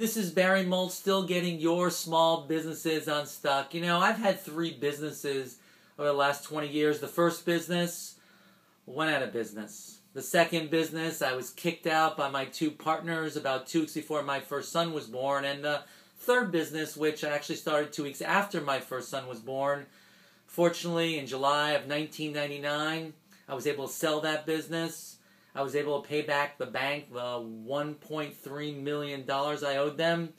This is Barry Moltz, still getting your small businesses unstuck. You know, I've had 3 businesses over the last 20 years. The first business went out of business. The second business, I was kicked out by my 2 partners about 2 weeks before my first son was born. And the third business, which I actually started 2 weeks after my first son was born, fortunately, in July of 1999, I was able to sell that business. I was able to pay back the bank the $1.3 million I owed them.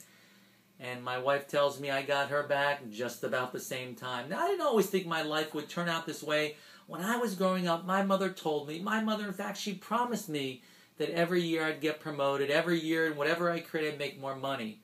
And my wife tells me I got her back just about the same time. Now, I didn't always think my life would turn out this way. When I was growing up, my mother told me, in fact, she promised me that every year I'd get promoted. Every year, and whatever I created, I'd make more money.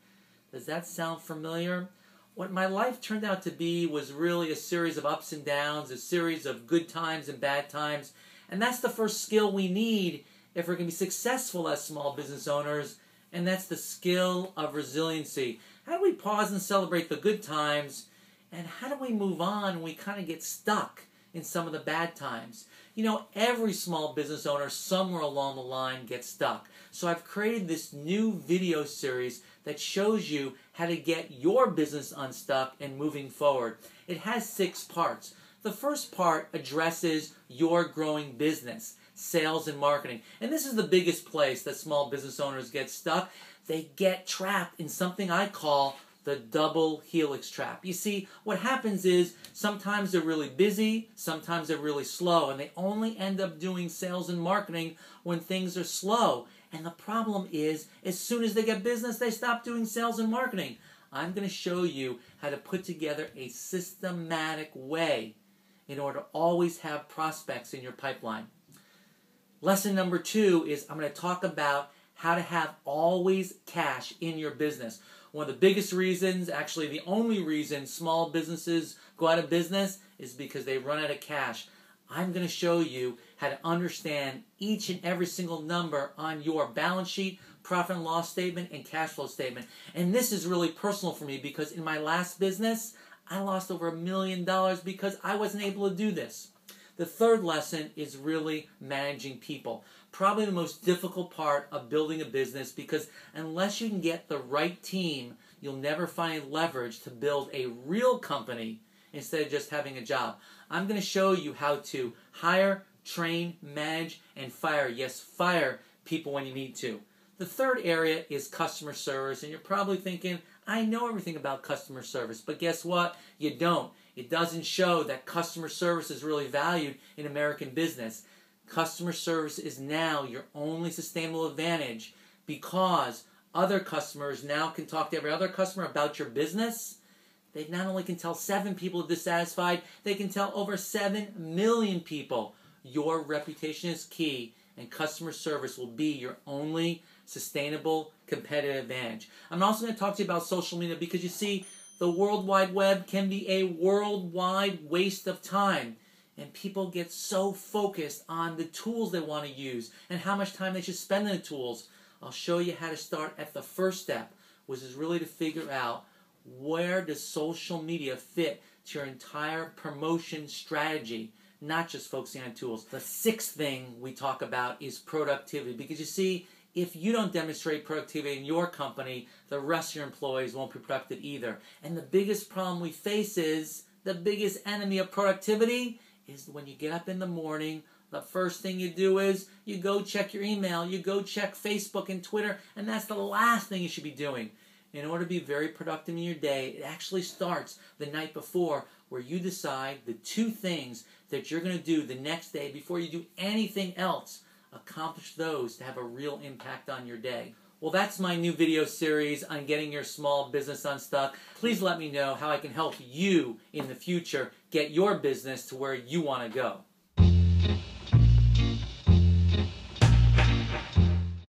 Does that sound familiar? What my life turned out to be was really a series of ups and downs, a series of good times and bad times. And that's the first skill we need if we're going to be successful as small business owners, and that's the skill of resiliency. How do we pause and celebrate the good times, and how do we move on when we kind of get stuck in some of the bad times? You know, every small business owner somewhere along the line gets stuck. So I've created this new video series that shows you how to get your business unstuck and moving forward. It has 6 parts. The first part addresses your growing business, sales and marketing. And this is the biggest place that small business owners get stuck. They get trapped in something I call the double helix trap. You see, what happens is sometimes they're really busy, sometimes they're really slow, and they only end up doing sales and marketing when things are slow. And the problem is, as soon as they get business, they stop doing sales and marketing. I'm going to show you how to put together a systematic way in order to always have prospects in your pipeline. Lesson number 2 is I'm going to talk about how to have always cash in your business. One of the biggest reasons, actually the only reason small businesses go out of business is because they run out of cash. I'm going to show you how to understand each and every single number on your balance sheet, profit and loss statement, and cash flow statement. And this is really personal for me because in my last business, I lost over $1 million because I wasn't able to do this. The third lesson is really managing people. Probably the most difficult part of building a business because unless you can get the right team, you'll never find leverage to build a real company instead of just having a job. I'm going to show you how to hire, train, manage, and fire. Yes, fire people when you need to. The third area is customer service, and you're probably thinking, I know everything about customer service, but guess what? You don't. It doesn't show that customer service is really valued in American business. Customer service is now your only sustainable advantage because other customers now can talk to every other customer about your business. They not only can tell 7 people dissatisfied, they can tell over 7 million people. Your reputation is key, and customer service will be your only sustainable competitive advantage. I'm also going to talk to you about social media because you see, the World Wide Web can be a worldwide waste of time. And people get so focused on the tools they want to use and how much time they should spend on the tools. I'll show you how to start at the first step, which is really to figure out where does social media fit to your entire promotion strategy, not just focusing on tools. The 6th thing we talk about is productivity because you see, if you don't demonstrate productivity in your company, the rest of your employees won't be productive either. And the biggest problem we face is, the biggest enemy of productivity is when you get up in the morning, the first thing you do is you go check your email, you go check Facebook and Twitter, and that's the last thing you should be doing. In order to be very productive in your day, it actually starts the night before where you decide the 2 things that you're going to do the next day before you do anything else. Accomplish those to have a real impact on your day. Well, that's my new video series on getting your small business unstuck. Please let me know how I can help you in the future get your business to where you want to go.